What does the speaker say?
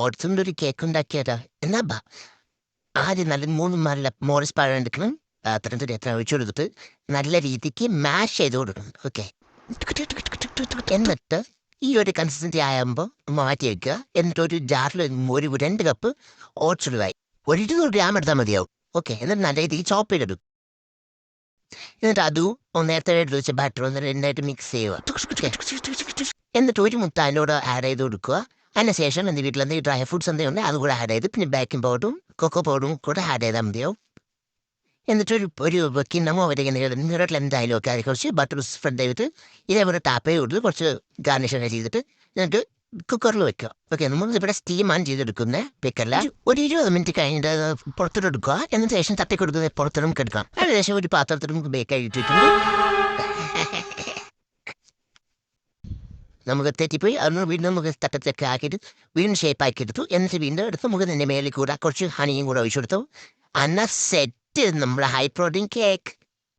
ഓട്സിൻ്റെ ഒരു കേക്ക് ഉണ്ടാക്കിയതാ. എന്നാ ബാ ആദ്യം നല്ല 3 നല്ല മോറിസ് പഴം എടുക്കണം. അത്രയും എത്ര ഒഴിച്ചു കൊടുത്തിട്ട് നല്ല രീതിക്ക് മാഷ് ചെയ്ത് കൊടുക്കണം. ഓക്കെ. എന്നിട്ട് ഈ ഒരു കൺസിസ്റ്റൻസി ആകുമ്പോൾ മാറ്റി വെക്കുക. എന്നിട്ട് ഒരു ജാറിൽ ഒരു 2 കപ്പ് ഓട്സ് ഇടുവായി. 100 ഗ്രാം എടുത്താൽ മതിയാവും. ഓക്കെ. എന്നിട്ട് നല്ല രീതിക്ക് ചോപ്പ് ചെയ്തെടുക്കും. എന്നിട്ട് അതും നേരത്തെ എടുത്ത് വെച്ച ബാറ്റർ ഒന്ന് രണ്ടായിട്ട് മിക്സ് ചെയ്യുക. എന്നിട്ട് ഒരു മുട്ട അതിനോട് ആഡ് ചെയ്ത് കൊടുക്കുക. അതിന് ശേഷം എൻ്റെ വീട്ടിൽ എന്തെങ്കിലും ഡ്രൈ ഫ്രൂട്ട്സ് എന്തെങ്കിലും ഉണ്ടെങ്കിൽ അതുകൂടെ ആഡ് ചെയ്ത് പിന്നെ ബേക്കിംഗ് പൗഡറും കൊക്കോ പൗഡറും കൂടെ ആഡ് ചെയ്താൽ മതിയാവും. എന്നിട്ട് ഒരു കിണ്ണമോ മിററിൽ എന്തായാലും ഒക്കെ അതിൽ കുറച്ച് ബട്ടർ സ്പ്രെഡ് ചെയ്തിട്ട് ഇതേപോലെ ടാപ്പ് ചെയ്ത് കൊടുത്ത് കുറച്ച് ഗാർണിഷൊക്കെ ചെയ്തിട്ട് എന്നിട്ട് കുക്കറിൽ വെക്കുക. ഓക്കെ. നമ്മൾ ഇവിടെ സ്റ്റീമാണ് ചെയ്തെടുക്കുന്നത്. വെക്കല്ല. ഒരു 20 മിനിറ്റ് കഴിഞ്ഞിട്ട് പുറത്തോട്ടെടുക്കുക. എന്നതിന് ശേഷം തട്ടി കൊടുക്കുന്നത് പുറത്തോടും എടുക്കാം. അതിനുശേഷം ഒരു പാത്രത്തിലും ബേക്കായി ഇട്ടിട്ടുണ്ട്. നമുക്ക് തെറ്റിപ്പോയി അതൊന്ന് വീണ്ടും നമുക്ക് തട്ടത്തൊക്കെ ആക്കിയിട്ട് വീണ്ടും ഷേപ്പ് ആക്കി എടുത്തു. എന്നിട്ട് വീണ്ടും എടുത്ത് നമുക്ക് ഇതിൻ്റെ മേലിൽ കൂടെ കുറച്ച് ഹണിയും കൂടെ ഒഴിച്ചു കൊടുത്തു. അന്ന സെറ്റ് നമ്മുടെ ഹൈ പ്രോട്ടീൻ കേക്ക്.